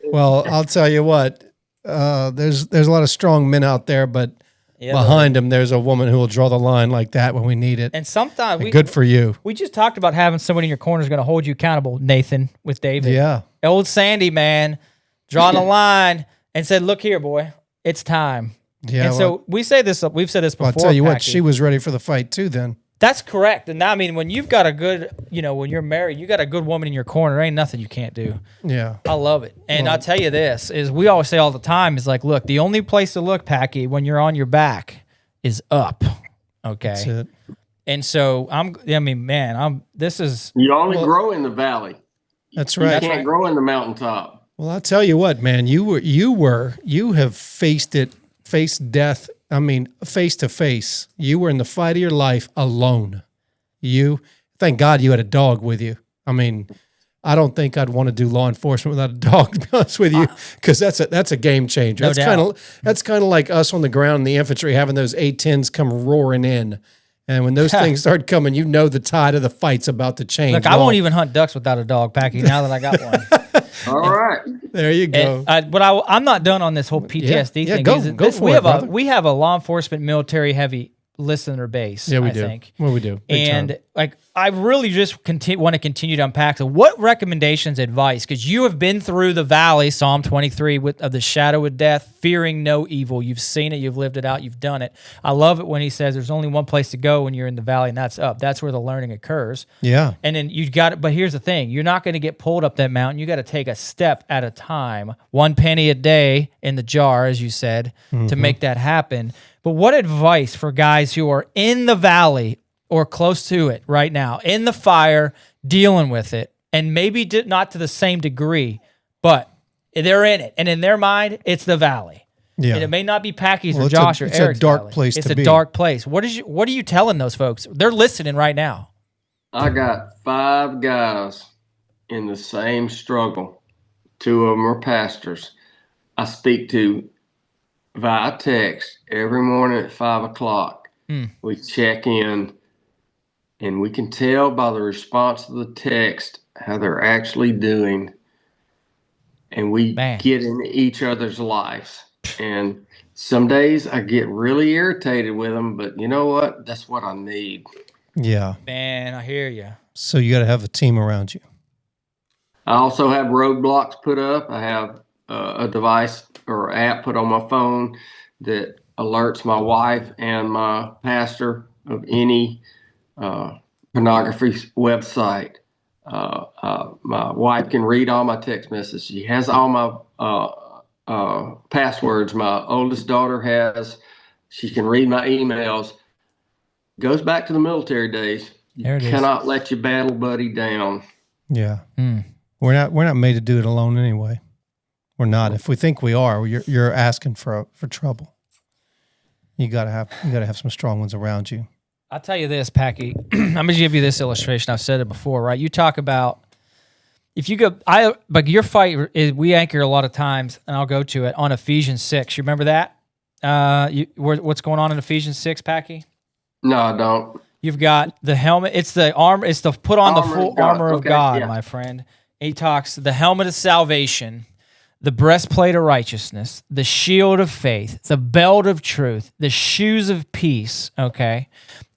Well, I'll tell you what. There's a lot of strong men out there, but behind them, there's a woman who will draw the line like that when we need it. And sometimes good for you. We just talked about having somebody in your corner is going to hold you accountable, Nathan, with David. Yeah. Old Sandy, man, drawing a line and said, look here, boy, it's time. Yeah. And so we've said this before. I'll tell you what, Packy. she was ready for the fight too then. That's correct. And I mean, when you've got a good, when you're married, you got a good woman in your corner. There ain't nothing you can't do. Yeah. I love it. And I'll tell you this, is we always say all the time is like, look, the only place to look, Packy, when you're on your back is up. Okay. That's it. And so this is. You only grow in the valley. That's You right. can't grow in the mountaintop. Well, I'll tell you what, man, you have faced death. I mean, face to face. You were in the fight of your life alone. Thank God you had a dog with you. I mean, I don't think I'd want to do law enforcement without a dog, to be honest with you, because that's a game changer. No doubt. That's kind of like us on the ground in the infantry having those A-10s come roaring in. And when those things start coming, the tide of the fight's about to change. Look, I won't even hunt ducks without a dog, Packy, now that I got one. All right. There you go. But I'm not done on this whole PTSD thing. Go for it, brother. We have a law enforcement military heavy listener base. Yeah, we I do. think. Well, we do. Big And time. like, I really just want to continue to unpack. So what recommendations, advice? Because you have been through the valley, Psalm 23, of the shadow of death, fearing no evil. You've seen it. You've lived it out. You've done it. I love it when he says there's only one place to go when you're in the valley, and that's up. That's where the learning occurs. Yeah. And then you got it. But here's the thing: you're not going to get pulled up that mountain. You got to take a step at a time, 1 penny a day in the jar, as you said, to make that happen. But what advice for guys who are in the valley or close to it right now, in the fire, dealing with it, and maybe not to the same degree, but they're in it, and in their mind, it's the valley. Yeah. And it may not be Packy's or Well, Josh or it's Eric's a dark valley. place It's to a be. dark place. What are you telling those folks? They're listening right now. I got 5 guys in the same struggle. 2 of them are pastors. I speak to via text every morning at 5 o'clock. We check in, and we can tell by the response to the text how they're actually doing. And we get in each other's lives. And some days I get really irritated with them, but you know what? That's what I need. Yeah. Man, I hear you. So you got to have a team around you. I also have roadblocks put up. I have a device or app put on my phone that alerts my wife and my pastor of any pornography website. My wife can read all my text messages. She has all my passwords. My oldest daughter has. She can read my emails. Goes back to the military days. There it is. Cannot let your battle buddy down. Yeah. We're not made to do it alone anyway. We're not. If we think we are, you're asking for trouble. You gotta have some strong ones around you. I'll tell you this, Packy. I'm going to give you this illustration. I've said it before, right? You talk about if you go, but your fight is, we anchor a lot of times, and I'll go to it on Ephesians 6. You remember that? What's going on in Ephesians 6, Packy? No, I don't. You've got the helmet. It's the armor. It's the put on the full armor of God, yeah. my friend. He talks the helmet of salvation, the breastplate of righteousness, the shield of faith, the belt of truth, the shoes of peace. Okay,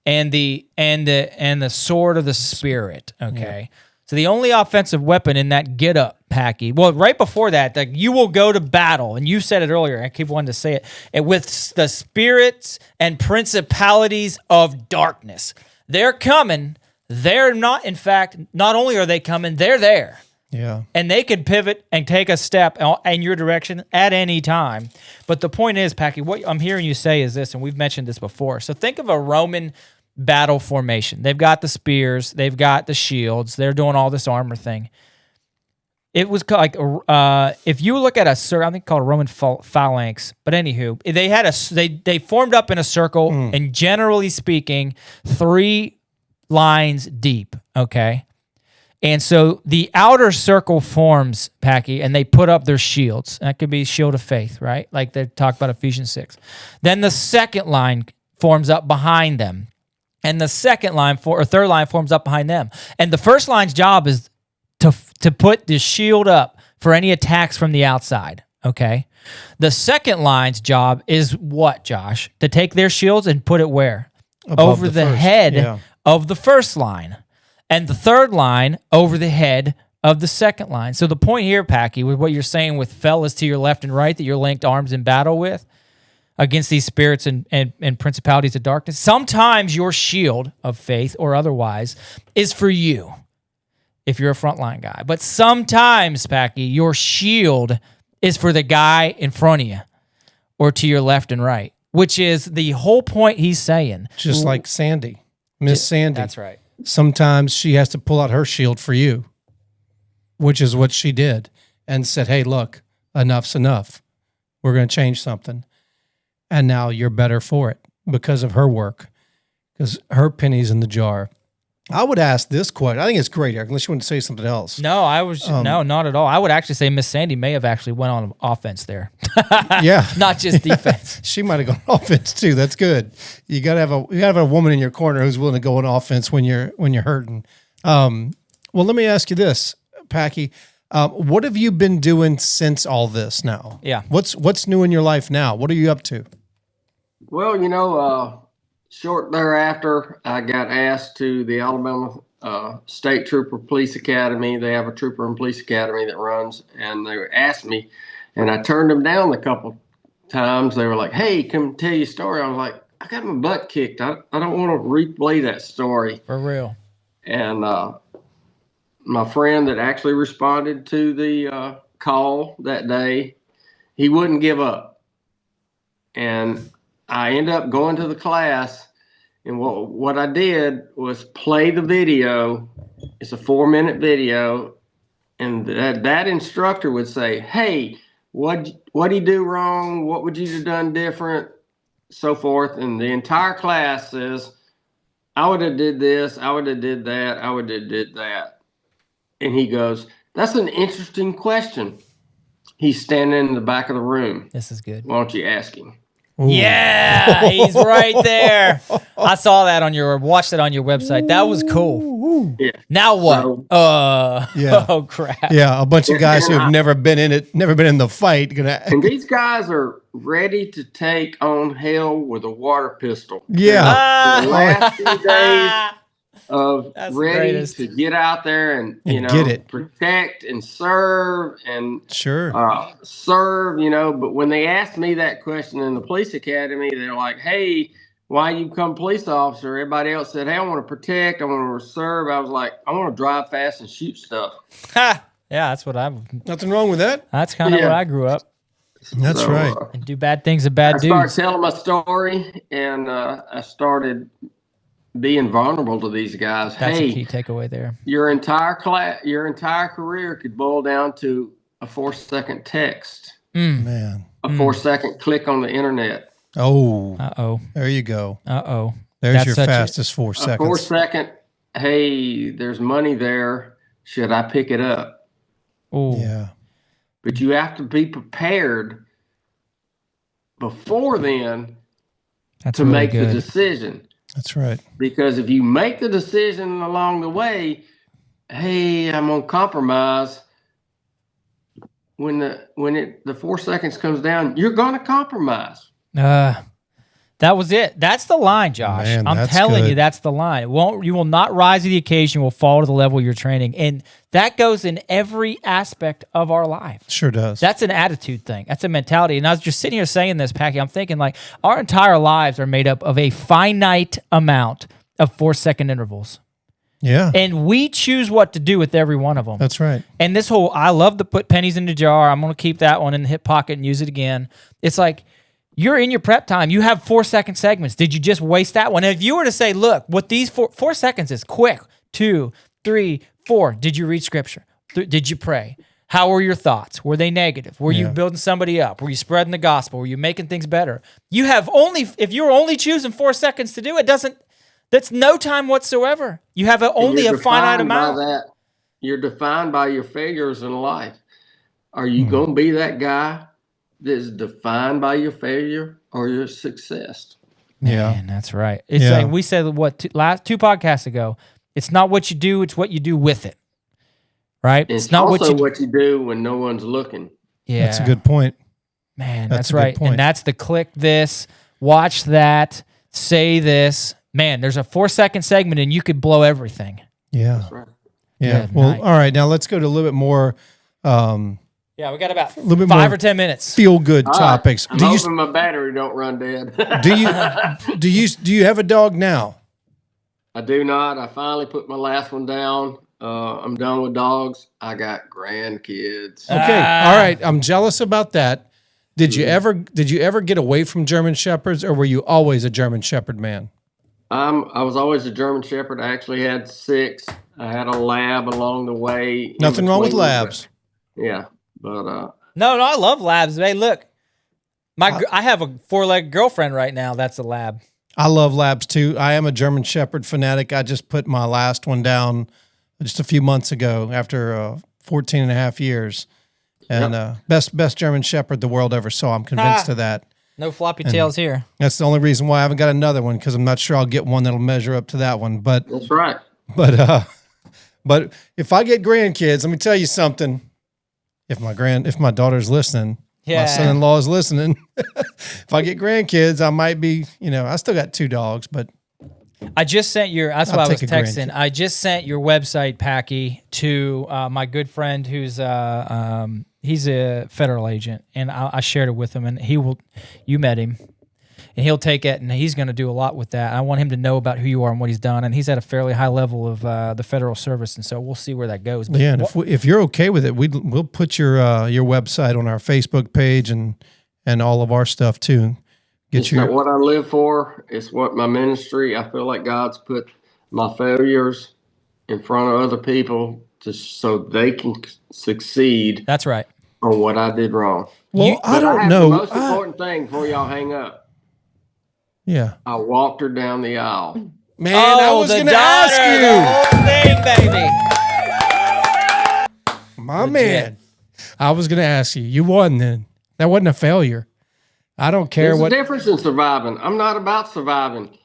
and the sword of the Spirit. Okay, so the only offensive weapon in that get up, Packy. Well, right before that, like you will go to battle, and you said it earlier. I keep wanting to say it, and with the spirits and principalities of darkness. They're coming. They're not. In fact, not only are they coming, they're there. Yeah. And they can pivot and take a step in your direction at any time. But the point is, Packy, what I'm hearing you say is this, and we've mentioned this before. So think of a Roman battle formation. They've got the spears, they've got the shields, they're doing all this armor thing. It was like if you look at I think called a Roman phalanx, but anywho, they formed up in a circle, and generally speaking, 3 lines deep. Okay. And so the outer circle forms, Packy, and they put up their shields. That could be shield of faith, right? Like they talk about Ephesians 6. Then the second line forms up behind them. And the second line third line forms up behind them. And the first line's job is to put the shield up for any attacks from the outside, okay? The second line's job is what, Josh? To take their shields and put it where? Above Over the the first, head yeah. of the first line. And the third line over the head of the second line. So the point here, Packy, with what you're saying with fellas to your left and right that you're linked arms in battle with, against these spirits and principalities of darkness. Sometimes your shield of faith or otherwise is for you if you're a frontline guy. But sometimes, Packy, your shield is for the guy in front of you or to your left and right, which is the whole point he's saying. Just like Sandy, Miss Sandy. That's right. Sometimes she has to pull out her shield for you, which is what she did, and said, hey, look, enough's enough. We're going to change something. And now you're better for it because of her work, because her penny's in the jar. I would ask this question. I think it's great, Eric, unless you want to say something else. No, no, not at all. I would actually say Miss Sandy may have actually went on offense there. Yeah. Not just defense. She might have gone offense too. That's good. You gotta have a woman in your corner who's willing to go on offense when you're hurting. Well, let me ask you this, Packy. What have you been doing since all this now? Yeah. What's new in your life now? What are you up to? Well, short thereafter, I got asked to the Alabama State Trooper Police Academy. They have a trooper and police academy that runs, and they asked me, and I turned them down a couple times. They were like, hey, come tell you a story. I was like, I got my butt kicked. I don't want to replay that story. For real. And my friend that actually responded to the call that day, he wouldn't give up. And I ended up going to the class, and what I did was play the video. It's a 4-minute video, and that instructor would say, hey, what'd he do wrong? What would you have done different? So forth. And the entire class says, I would have did this, I would have did that, I would have did that. And he goes, that's an interesting question. He's standing in the back of the room. This is good. Why don't you ask him? Ooh. Yeah, he's right there. I saw that watched it on your website. That was cool. Yeah. Now what? So, Yeah. Oh crap. Yeah, a bunch of guys who have never been in the fight. And these guys are ready to take on hell with a water pistol. Yeah. The last few days of That's the ready greatest. to get out there and get it. protect and serve and Sure. serve, but when they asked me that question in the police academy, they're like, hey, why you become a police officer? Everybody else said, hey, I want to protect, I want to serve. I was like, I want to drive fast and shoot stuff. Yeah, that's what Nothing wrong with that. that's kind of Yeah. what I grew up. That's So, right. And do bad things to bad I started dudes. telling my story, and I started being vulnerable to these guys. That's hey, a key takeaway there. your entire career could boil down to a 4-second text, Man. a 4-second click on the internet, Oh, Uh-oh. there you go. Uh-oh. There's That's your such a- fastest 4 a seconds. 4-second, hey, there's money there. Should I pick it up? Oh. Yeah. But you have to be prepared before then That's to really make the good. decision. That's right. Because if you make the decision along the way, hey, I'm gonna compromise. When the 4 seconds comes down, you're gonna compromise. That was it. That's the line, Josh. Man, I'm that's telling good. you, that's the line. You will not rise to the occasion. You will fall to the level of your training. And that goes in every aspect of our life. Sure does. That's an attitude thing. That's a mentality. And I was just sitting here saying this, Packy, I'm thinking like our entire lives are made up of a finite amount of 4-second intervals. yeah. And we choose what to do with every one of them. That's right. And this whole, I love to put pennies in the jar. I'm going to keep that one in the hip pocket and use it again. It's like, you're in your prep time. You have 4-second segments. Did you just waste that one? And if you were to say, look, what these 4 seconds is quick, 2, 3, 4. Did you read scripture? Did you pray? How were your thoughts? Were they negative? Were you building somebody up? Were you spreading the gospel? Were you making things better? You have if you're only choosing 4 seconds to do it, that's no time whatsoever. You have only a finite amount. You're defined by your failures in life. Are you going to be that guy that's defined by your failure or your success? Yeah. Man, that's right. It's like we said, last 2 podcasts ago, it's not what you do, it's what you do with it. Right? It's not also what you do when no one's looking. Yeah. That's a good point. Man, That's that's a good right. point. And that's the click this, watch that, say this. Man, there's a 4-second segment and you could blow everything. Yeah. That's right. Yeah. Good Well, night. all right. Now let's go to a little bit more Yeah, we got about little bit 5 more or 10 minutes. feel good topics. I'm hoping my battery don't run dead. Do you have a dog now? I do not. I finally put my last one down. I'm done with dogs. I got grandkids. Okay. All right. I'm jealous about that. Did you ever get away from German Shepherds, or were you always a German Shepherd man? I was always a German Shepherd. I actually had 6. I had a lab along the way. Nothing wrong with between, labs. Yeah, but No, I love labs. Hey, look, I have a 4-legged girlfriend right now. That's a lab. I love labs too. I am a German Shepherd fanatic. I just put my last one down just a few months ago after 14 and a half years. And best German Shepherd the world ever saw. I'm convinced of that. No floppy tails here. That's the only reason why I haven't got another one, because I'm not sure I'll get one that'll measure up to that one. But that's right. But if I get grandkids, let me tell you something. If my daughter's listening, my son-in-law is listening. If I get grandkids, I might be, I still got 2 dogs, but I just sent that's why I was take a texting. grandkid. I just sent your website, Packy, to my good friend who's he's a federal agent, and I shared it with him, and you met him, and he'll take it, and he's going to do a lot with that. I want him to know about who you are and what he's done, and he's at a fairly high level of the federal service, and so we'll see where that goes. But yeah, and if you're okay with it, we'll put your website on our Facebook page and all of our stuff too. It's not what I live for. It's what my ministry. I feel like God's put my failures in front of other people so they can succeed. That's right. On what I did wrong. Well, I don't know. The most important thing before y'all hang up. Yeah. I walked her down the aisle. Man, I was going to ask you. The whole thing, baby. My man. I was going to ask you. You won then. That wasn't a failure. I don't care There's what. There's a difference in surviving. I'm not about surviving.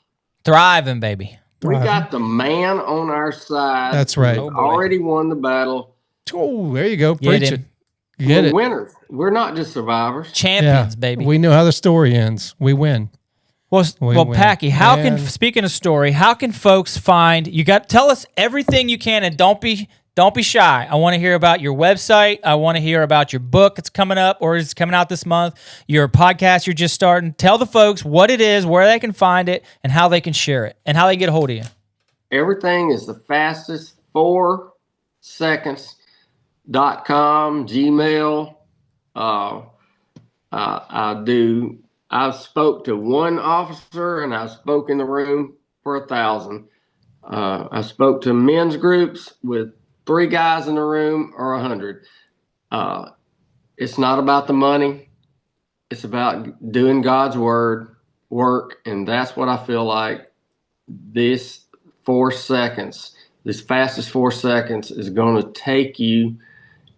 Thriving, baby. We got the man on our side. That's right. Already won the battle. Oh, there you go. Preach it. We're winners. We're not just survivors. Champions, baby. We know how the story ends. We win. Well, Packy, speaking of story, how can folks find tell us everything you can, and don't be shy. I want to hear about your website. I want to hear about your book that's coming up or is coming out this month, your podcast you're just starting. Tell the folks what it is, where they can find it, and how they can share it, and how they get a hold of you. Everything is the fastest 4 seconds. .com, Gmail. I spoke to 1 officer, and I spoke in the room for 1,000. I spoke to men's groups with 3 guys in the room or 100. It's not about the money. It's about doing God's work, and that's what I feel like this 4 seconds, this fastest 4 seconds is going to take you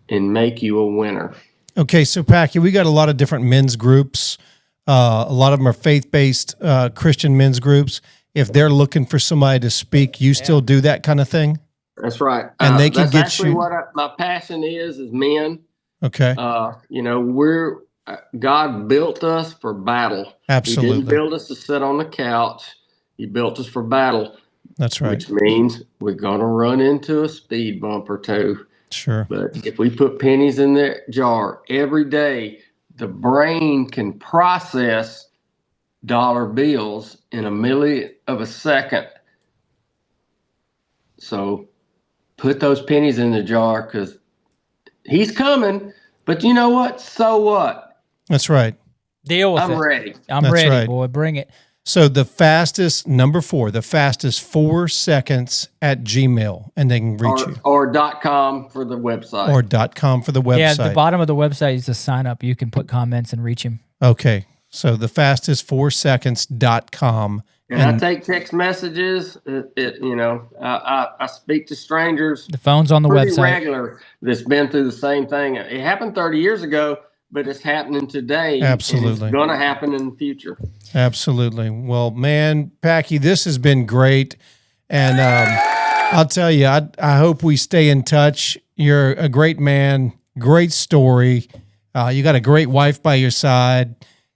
and make you a winner. Okay, so Packy, we got a lot of different men's groups. A lot of them are faith-based Christian men's groups. If they're looking for somebody to speak, you still do that kind of thing? That's right. And they can get you. What my passion is men. Okay. God built us for battle. Absolutely. He didn't build us to sit on the couch. He built us for battle. That's right. Which means we're going to run into a speed bump or 2. Sure. But if we put pennies in the jar every day, the brain can process dollar bills in a millionth of a second. So put those pennies in the jar, because he's coming. But you know what? So what? That's right. Deal with it. I'm ready. I'm That's ready, right. boy. Bring it. So the fastest, number 4, the fastest 4 seconds at Gmail, and they can reach you. Or .com for the website. Or .com for the website. Yeah, at the bottom of the website is a sign up. You can put comments and reach him. Okay. So the fastest 4 seconds.com. And I take text messages. I speak to strangers. The phone's on the pretty website. Regular that's been through the same thing. It happened 30 years ago, but it's happening today. Absolutely. And it's going to happen in the future. Absolutely. Well, man, Packy, this has been great. And I'll tell you, I hope we stay in touch. You're a great man, great story. You got a great wife by your side.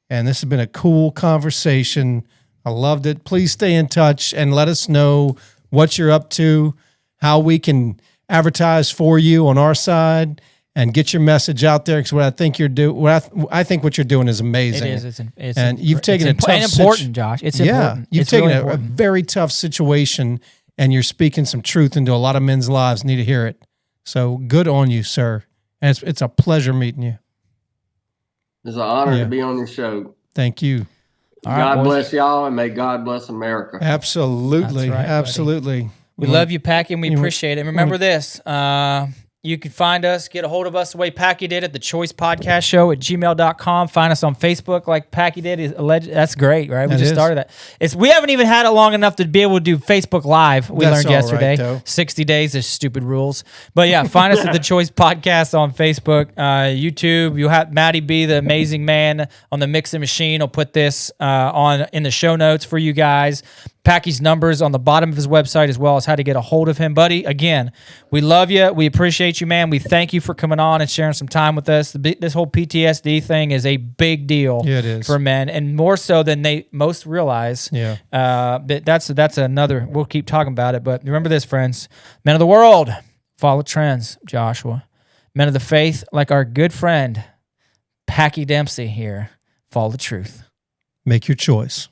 And this has been a cool conversation. I loved it. Please stay in touch and let us know what you're up to, how we can advertise for you on our side. and get your message out there. Because what I think you're doing, I think what you're doing is amazing. It is. It's and you've taken a tough and important, Josh. It's important. You've It's taken really a important. very tough situation, and you're speaking some truth into a lot of men's lives. Need to hear it. So good on you, sir. And it's a pleasure meeting you. It's an honor to be on your show. Thank you. All right, God boys. bless y'all, and may God bless America. Absolutely. That's right, Absolutely. We love you, Packy, and we appreciate it. And remember this. You can find us, get a hold of us the way Packy did at the Choice Podcast Show at gmail.com. Find us on Facebook like Packy did. That's great, right? We just started that. We haven't even had it long enough to be able to do Facebook Live. We That's learned yesterday. all right, though. 60 days is stupid rules. But yeah, find us at the Choice Podcast on Facebook, YouTube. You'll have Matty B, the amazing man on the mixing machine. Will put this in the show notes for you guys. Packy's numbers on the bottom of his website, as well as how to get a hold of him. Buddy, again, we love you. We appreciate you, man. We thank you for coming on and sharing some time with us. This whole PTSD thing is a big deal for men, and more so than they most realize. Yeah. But that's another, we'll keep talking about it. But remember this, friends. Men of the world, follow trends, Joshua. Men of the faith, like our good friend, Packy Dempsey here, follow the truth. Make your choice.